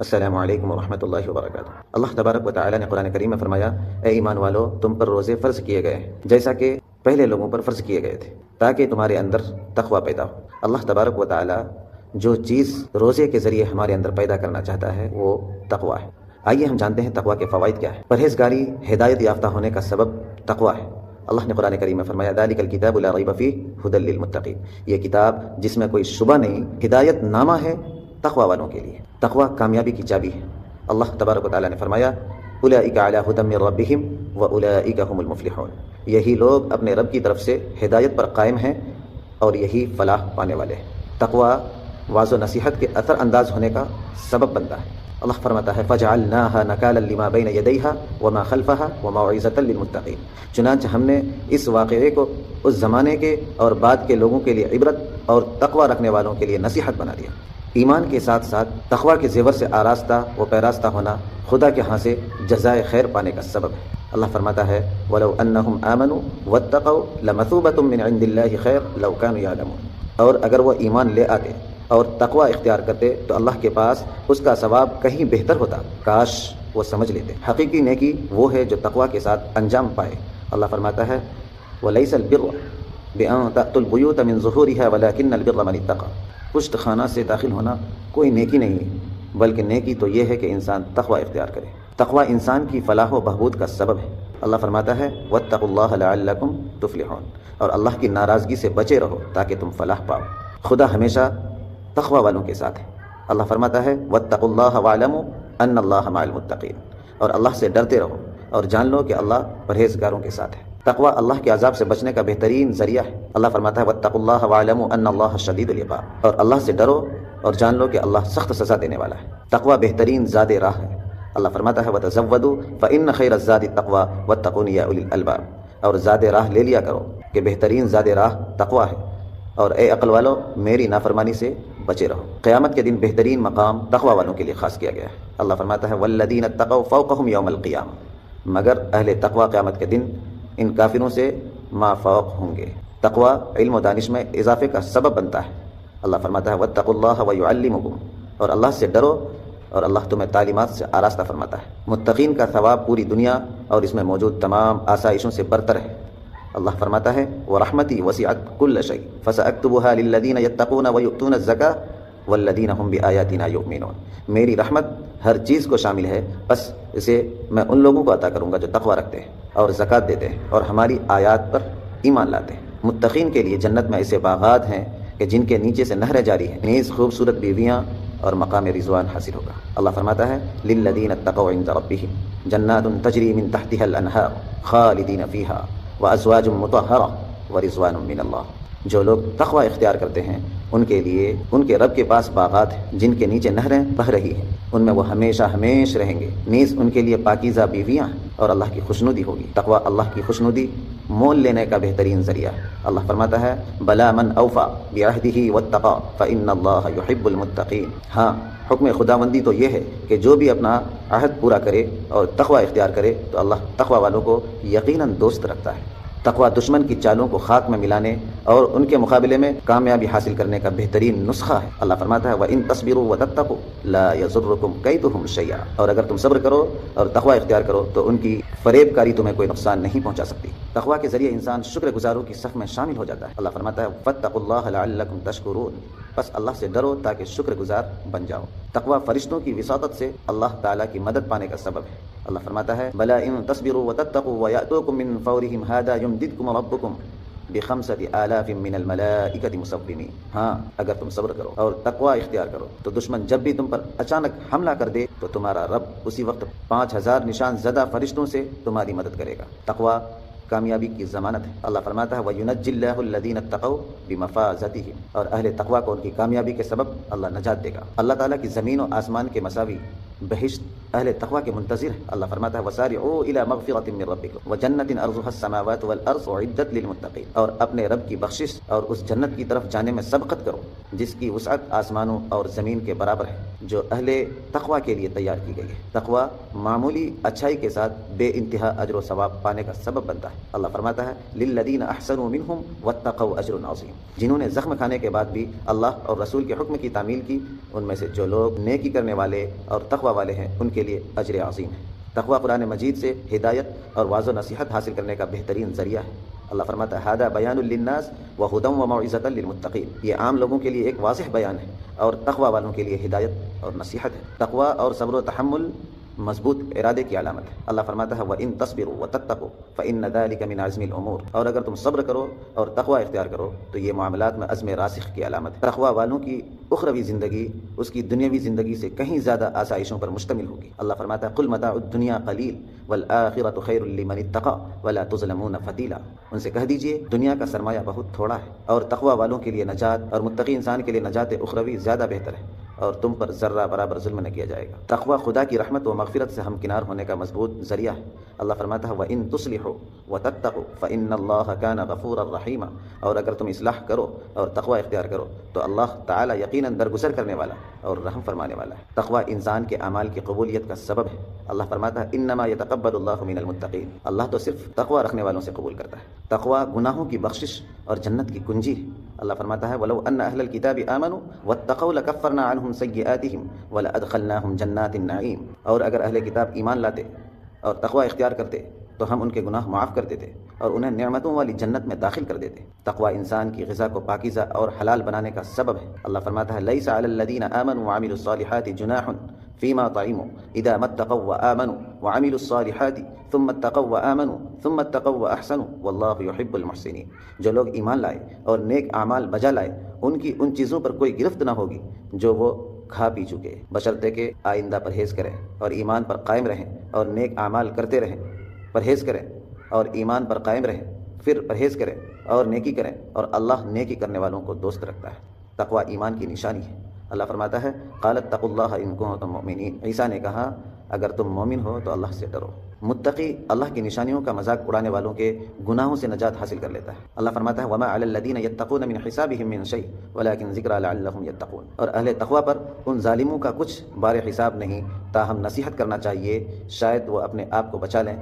السلام علیکم ورحمۃ اللہ وبرکاتہ۔ اللہ تبارک و تعالی نے قرآن کریم میں فرمایا، اے ایمان والو، تم پر روزے فرض کیے گئے ہیں جیسا کہ پہلے لوگوں پر فرض کیے گئے تھے، تاکہ تمہارے اندر تقوی پیدا ہو۔ اللہ تبارک و تعالی جو چیز روزے کے ذریعے ہمارے اندر پیدا کرنا چاہتا ہے وہ تقوی ہے۔ آئیے ہم جانتے ہیں تقوی کے فوائد کیا ہے۔ پرہیزگاری ہدایت یافتہ ہونے کا سبب تقوی ہے۔ اللہ نے قرآن کریم میں فرمایا، ذالک الکتاب لا ریب فیہ ھدی للمتقین، یہ کتاب جس میں کوئی شبہ نہیں، ہدایت نامہ ہے تقوی والوں کے لیے۔ تقوی کامیابی کی چابی ہے۔ اللہ تبارک و تعالی نے فرمایا، اولئک علی ھدی من ربہم واولئک ھم المفلحون، یہی لوگ اپنے رب کی طرف سے ہدایت پر قائم ہیں اور یہی فلاح پانے والے ہیں۔ تقوی واعظ و نصیحت کے اثر انداز ہونے کا سبب بنتا ہے۔ اللہ فرماتا ہے، فجعلناها نکالا لما بین یدیہا وما خلفہا وموعظۃ للمتقین، چنانچہ ہم نے اس واقعے کو اس زمانے کے اور بعد کے لوگوں کے لیے عبرت اور تقوی رکھنے والوں کے لیے نصیحت بنا دیا۔ ایمان کے ساتھ ساتھ تقوی کے زیور سے آراستہ و پیراستہ ہونا خدا کے ہاں سے جزائے خیر پانے کا سبب ہے۔ اللہ فرماتا ہے، وَلَوْ أَنَّهُمْ آمَنُوا وَاتَّقَوْا لَمَثُوبَةٌ مِّنْ عِندِ اللَّهِ خَيْرٌ لَوْ كَانُوا يَعْلَمُونَ، اور اگر وہ ایمان لے آتے اور تقوی اختیار کرتے تو اللہ کے پاس اس کا ثواب کہیں بہتر ہوتا، کاش وہ سمجھ لیتے۔ حقیقی نیکی وہ ہے جو تقوی کے ساتھ انجام پائے۔ اللہ فرماتا ہے، وَلَيْسَ الْبِرُّ بِأَن تَأْتُوا الْبُيُوتَ مِن ظُهُورِهَا وَلَكِنَّ الْبِرَّ مَنِ اتَّقَىٰ، پشت خانہ سے داخل ہونا کوئی نیکی نہیں ہے، بلکہ نیکی تو یہ ہے کہ انسان تقوی اختیار کرے۔ تقوی انسان کی فلاح و بہبود کا سبب ہے۔ اللہ فرماتا ہے، وَاتَّقُوا اللَّهَ لَعَلَّكُمْ تُفْلِحُونَ، اور اللہ کی ناراضگی سے بچے رہو تاکہ تم فلاح پاؤ۔ خدا ہمیشہ تقوی والوں کے ساتھ ہے۔ اللہ فرماتا ہے، وَاتَّقُوا اللَّهَ وَاعْلَمُوا أَنَّ اللَّهَ مَعَ الْمُتَّقِينَ، اور اللہ سے ڈرتے رہو اور جان لو کہ اللہ پرہیزگاروں کے ساتھ ہے۔ تقوی اللہ کے عذاب سے بچنے کا بہترین ذریعہ ہے۔ اللہ فرماتا ہے، وَاتَّقُوا اللَّهَ وَاعْلَمُوا أَنَّ اللَّهَ شَدِيدُ الْعِقَابِ، اور اللہ سے ڈرو اور جان لو کہ اللہ سخت سزا دینے والا ہے۔ تقوی بہترین زاد راہ ہے۔ اللہ فرماتا ہے، وَتَزَوَّدُوا فَإِنَّ خَيْرَ الزَّادِ التَّقْوَىٰ وَاتَّقُونِ يَا أُولِي الْأَلْبَابِ، اور زاد راہ لے لیا کرو کہ بہترین زاد راہ تقوی ہے، اور اے عقل والو میری نافرمانی سے بچے رہو۔ قیامت کے دن بہترین مقام تقوی والوں کے لیے خاص کیا گیا ہے۔ اللہ فرماتا ہے، وَالَّذِينَ اتَّقَوْا فَوْقَهُمْ يَوْمَ الْقِيَامَةِ، مگر اہل تقوی قیامت کے دن ان کافروں سے ما فوق ہوں گے۔ تقوی علم و دانش میں اضافے کا سبب بنتا ہے۔ اللہ فرماتا ہے، وَاتَّقُوا اللَّهَ وَيُعَلِّمُكُمْ، اور اللہ سے ڈرو اور اللہ تمہیں تعلیمات سے آراستہ فرماتا ہے۔ متقین کا ثواب پوری دنیا اور اس میں موجود تمام آسائشوں سے برتر ہے۔ اللہ فرماتا ہے، وَرَحْمَتِي وَسِعَتْ كُلَّ شَيْءٍ فَسَأَكْتُبُهَا لِلَّذِينَ يَتَّقُونَ وَيُؤْتُونَ الزَّكَاةَ وَالَّذِينَ هُمْ بِآيَاتِنَا يُؤْمِنُونَ، میری رحمت ہر چیز کو شامل ہے، بس اسے میں ان لوگوں کو عطا کروں گا جو تقوی رکھتے ہیں اور زکوٰۃ دیتے ہیں اور ہماری آیات پر ایمان لاتے ہیں۔ متقین کے لیے جنت میں ایسے باغات ہیں کہ جن کے نیچے سے نہریں جاری ہیں، نیز خوبصورت بیویاں اور مقام رضوان حاصل ہوگا۔ اللہ فرماتا ہے، لِلَّذِينَ اتَّقَوْا عِندَ رَبِّهِمْ جَنَّاتٌ تَجْرِي مِن تَحْتِهَا الْأَنْهَارُ خَالِدِينَ فِيهَا وَأَزْوَاجٌ مُطَهَّرَةٌ وَرِضْوَانٌ مِّنَ اللَّهِ، جو لوگ تقوی اختیار کرتے ہیں ان کے لیے ان کے رب کے پاس باغات ہیں جن کے نیچے نہریں بہہ رہی ہیں، ان میں وہ ہمیشہ ہمیش رہیں گے، نیز ان کے لیے پاکیزہ بیویاں ہیں اور اللہ کی خوشنودی ہوگی۔ تقوی اللہ کی خوشنودی مول لینے کا بہترین ذریعہ ہے۔ اللہ فرماتا ہے، بلا من اوفا بعہدہ واتقى فإن اللہ يحب المتقین، ہاں حکم خداوندی تو یہ ہے کہ جو بھی اپنا عہد پورا کرے اور تقوی اختیار کرے تو اللہ تقوی والوں کو یقیناً دوست رکھتا ہے۔ تقوی دشمن کی چالوں کو خاک میں ملانے اور ان کے مقابلے میں کامیابی حاصل کرنے کا بہترین نسخہ ہے۔ اللہ فرماتا ہے، وَإِن تَصْبِرُوا وَتَتَّقُوا لَا يَضُرُّكُمْ كَيْدُهُمْ شَيْئًا، اور اگر تم صبر کرو اور تقوی اختیار کرو تو ان کی فریب کاری تمہیں کوئی نقصان نہیں پہنچا سکتی۔ تقوی کے ذریعے انسان شکر گزاروں کی صف میں شامل ہو جاتا ہے۔ اللہ فرماتا ہے، فَاتَّقُوا اللَّهَ لَعَلَّكُمْ تَشْكُرُونَ، بس اللہ سے ڈرو تاکہ شکر گزار بن جاؤ۔ تقوی فرشتوں کی وساطت سے اللہ تعالیٰ کی مدد پانے کا سبب ہے۔ اللہ فرماتا ہے، بلا ان تصبروا وتتقوا ويأتوكم من فورهم هذا يمددكم ربكم ب5,000 من الملائكة مسومين، ہاں اگر تم صبر کرو اور تقوی اختیار کرو تو دشمن جب بھی تم پر اچانک حملہ کر دے تو تمہارا رب اسی وقت 5,000 نشان زدہ فرشتوں سے تمہاری مدد کرے گا۔ تقوی کامیابی کی ضمانت ہے۔ اللہ فرماتا ہے، وَيُنَجِّي اللَّهُ الَّذِينَ اتَّقَوْا بِمَفَازَتِهِمْ، اور اہل تقوی کو ان کی کامیابی کے سبب اللہ نجات دے گا۔ اللہ تعالیٰ کی زمین و آسمان کے مساوی بہشت اہل تقوی کے منتظر ہے۔ اللہ فرماتا ہے وسارعوا الی مغفرۃ من ربکم وجنۃ ارضها السماوات والارض اعدت للمتقین، اور اپنے رب کی بخشش اور اس جنت کی طرف جانے میں سبقت کرو جس کی وسعت آسمانوں اور زمین کے برابر ہے، جو اہل تقوی کے لیے تیار کی گئی ہے۔ تقوی معمولی اچھائی کے ساتھ بے انتہا اجر و ثواب پانے کا سبب بنتا ہے۔ اللہ فرماتا ہے للذین احسنوا منہم واتقوا اجر عظیم، جنہوں نے زخم کھانے کے بعد بھی اللہ اور رسول کے حکم کی تعمیل کی، ان میں سے جو لوگ نیکی کرنے والے اور تقوی والے ہیں ان کے لیے اجر عظیم ہے۔ تقوی قرآن مجید سے ہدایت اور واضح نصیحت حاصل کرنے کا بہترین ذریعہ ہے۔ اللہ فرماتا ہے ھذا بیان للناس وہدی وموعظۃ للمتقین، یہ عام لوگوں کے لیے ایک واضح بیان ہے اور تقوی والوں کے لیے ہدایت اور نصیحت ہے۔ تقوی اور صبر و تحمل مضبوط ارادے کی علامت ہے۔ اللہ فرماتا ہے وَإِن تَصْبِرُوا وَتَتَّقُوا فَإِنَّ ذَلِكَ مِنْ عَزْمِ الْأُمُورِ، اور اگر تم صبر کرو اور تقوی اختیار کرو تو یہ معاملات میں عزم راسخ کی علامت ہے۔ تقوی والوں کی اخروی زندگی اس کی دنیاوی زندگی سے کہیں زیادہ آسائشوں پر مشتمل ہوگی۔ اللہ فرماتا ہے قُلْ مَتَاعُ الدُّنْيَا قَلِيلٌ وَالْآخِرَةُ خَيْرٌ لِمَنِ اتَّقَىٰ وَلَا تُظْلَمُونَ فَتِيلًا، ان سے کہہ دیجئے دنیا کا سرمایہ بہت تھوڑا ہے اور تقوی والوں کے لیے نجات اور متقی انسان کے لیے نجات اخروی زیادہ بہتر ہے، اور تم پر ذرہ برابر ظلم نہ کیا جائے گا۔ تقوی خدا کی رحمت و مغفرت سے ہمکنار ہونے کا مضبوط ذریعہ ہے۔ اللہ فرماتا ہے وَإِن تُصْلِحُوا وَتَتَّقُوا فَإِنَّ اللَّهَ كَانَ غَفُورًا رَحِيمًا، اور اگر تم اصلاح کرو اور تقوی اختیار کرو تو اللہ تعالی یقیناً درگزر کرنے والا اور رحم فرمانے والا ہے۔ تقوی انسان کے اعمال کی قبولیت کا سبب ہے۔ اللہ فرماتا ہے انما يتقبل اللہ من المتقین، اللہ تو صرف تقوی رکھنے والوں سے قبول کرتا ہے۔ تقوی گناہوں کی بخشش اور جنت کی کنجی ہے۔ اللہ فرماتا ہے وَلَوْ أَنَّ أَهْلَ الْكِتَابِ آمَنُوا وَاتَّقَوْا لَكَفَّرْنَا عَنْهُمْ سَيِّئَاتِهِمْ وَلَأَدْخَلْنَاهُمْ جَنَّاتِ النَّعِيمِ، اور اگر اہل کتاب ایمان لاتے اور تقوی اختیار کرتے تو ہم ان کے گناہ معاف کر دیتے اور انہیں نعمتوں والی جنت میں داخل کر دیتے۔ تقوی انسان کی غذا کو پاکیزہ اور حلال بنانے کا سبب ہے۔ اللہ فرماتا ہے لَيْسَ عَلَى الَّذِينَ آمَنُوا وَعَمِلُوا الصَّالِحَاتِ جُنَاحٌ فِيمَا طَعِمُوا إِذَا مَا اتَّقَوْا وَآمَنُوا وَعَمِلُوا الصَّالِحَاتِ ثُمَّ اتَّقَوْا وَآمَنُوا ثُمَّ اتَّقَوْا وَأَحْسَنُوا وَاللَّهُ يُحِبُّ الْمُحْسِنِينَ، جو لوگ ایمان لائے اور نیک اعمال بجا لائے ان کی ان چیزوں پر کوئی گرفت نہ ہوگی جو وہ کھا پی چکے، بشرطے کہ آئندہ پرہیز کریں اور ایمان پر قائم رہیں اور نیک اعمال کرتے رہیں، پرہیز کریں اور ایمان پر قائم رہیں، پھر پرہیز کریں اور نیکی کریں، اور اللہ نیکی کرنے والوں کو دوست رکھتا ہے۔ تقوی ایمان کی نشانی ہے۔ اللہ فرماتا ہے قالت اتقوا اللہ ان کنتم مؤمنین، عیسیٰ نے کہا اگر تم مومن ہو تو اللہ سے ڈرو۔ متقی اللہ کی نشانیوں کا مذاق اڑانے والوں کے گناہوں سے نجات حاصل کر لیتا ہے۔ اللہ فرماتا ہے وما علی الذین یتقون من حسابهم من شیء ولکن ذکری لعلہم یتقون، اور اہل تقوی پر ان ظالموں کا کچھ بار حساب نہیں، تاہم نصیحت کرنا چاہیے شاید وہ اپنے آپ کو بچا لیں۔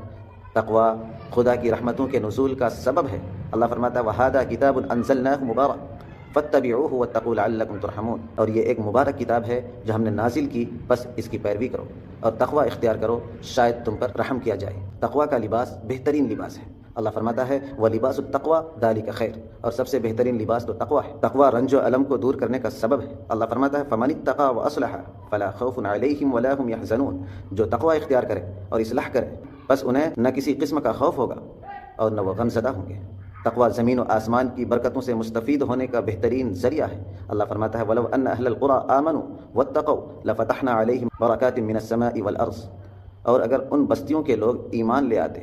تقوی خدا کی رحمتوں کے نزول کا سبب ہے۔ اللہ فرماتا ہے وَهَذَا كِتَابٌ أَنزَلْنَاهُ مُبَارَكٌ فَاتَّبِعُوهُ وَاتَّقُوا لَعَلَّكُمْ تُرْحَمُونَ، اور یہ ایک مبارک کتاب ہے جو ہم نے نازل کی، بس اس کی پیروی کرو اور تقوی اختیار کرو شاید تم پر رحم کیا جائے۔ تقوی کا لباس بہترین لباس ہے۔ اللہ فرماتا ہے وَلِبَاسُ التَّقْوَى ذَلِكَ خَيْرٌ، اور سب سے بہترین لباس تو تقوی ہے۔ تقوی رنج و الم کو دور کرنے کا سبب ہے۔ اللہ فرماتا ہے فَمَنِ اتَّقَىٰ وَأَصْلَحَ فَلَا خَوْفٌ عَلَيْهِمْ وَلَا هُمْ يَحْزَنُونَ، جو تقوی اختیار کرے اور اصلاح کرے بس انہیں نہ کسی قسم کا خوف ہوگا اور نہ وہ غم زدہ ہوں گے۔ تقوی زمین و آسمان کی برکتوں سے مستفید ہونے کا بہترین ذریعہ ہے۔ اللہ فرماتا ہے وَلَوْ أَنَّ أَهْلَ الْقُرَىٰ آمَنُوا وَاتَّقَوْا لَفَتَحْنَا عَلَيْهِمْ بَرَكَاتٍ مِّنَ السَّمَاءِ وَالْأَرْضِ، اور اگر ان بستیوں کے لوگ ایمان لے آتے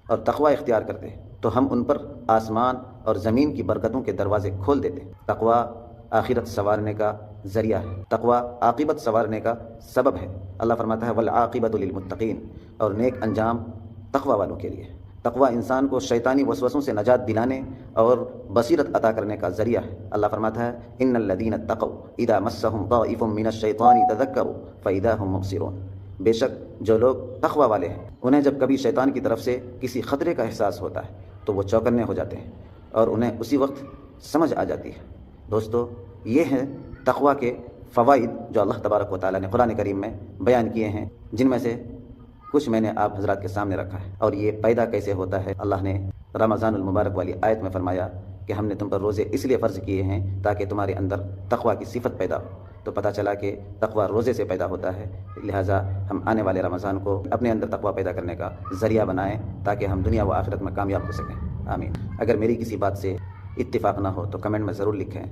اور تقوی اختیار کرتے تو ہم ان پر آسمان اور زمین کی برکتوں کے دروازے کھول دیتے۔ تقوی آخرت سنوارنے کا ذریعہ ہے۔ تقوی عاقبت سنوارنے کا سبب ہے۔ اللہ فرماتا ہے وَالْعَاقِبَةُ لِلْمُتَّقِينَ، اور نیک انجام تقوی والوں کے لیے۔ تقوی انسان کو شیطانی وسوسوں سے نجات دلانے اور بصیرت عطا کرنے کا ذریعہ ہے۔ اللہ فرماتا ہے ان الذین اتقوا اذا مسهم طائف من الشیطان تذکروا فاذا هم مبصرون، بے شک جو لوگ تقوی والے ہیں انہیں جب کبھی شیطان کی طرف سے کسی خطرے کا احساس ہوتا ہے تو وہ چوکنے ہو جاتے ہیں اور انہیں اسی وقت سمجھ آ جاتی ہے۔ دوستو یہ ہیں تقوی کے فوائد جو اللہ تبارک و تعالیٰ نے قرآن کریم میں بیان کیے ہیں، جن میں سے کچھ میں نے آپ حضرات کے سامنے رکھا ہے۔ اور یہ پیدا کیسے ہوتا ہے؟ اللہ نے رمضان المبارک والی آیت میں فرمایا کہ ہم نے تم پر روزے اس لیے فرض کیے ہیں تاکہ تمہارے اندر تقوی کی صفت پیدا ہو۔ تو پتہ چلا کہ تقوی روزے سے پیدا ہوتا ہے، لہٰذا ہم آنے والے رمضان کو اپنے اندر تقوی پیدا کرنے کا ذریعہ بنائیں تاکہ ہم دنیا و آخرت میں کامیاب ہو سکیں۔ آمین۔ اگر میری کسی بات سے اتفاق نہ ہو تو کمنٹ میں ضرور لکھیں۔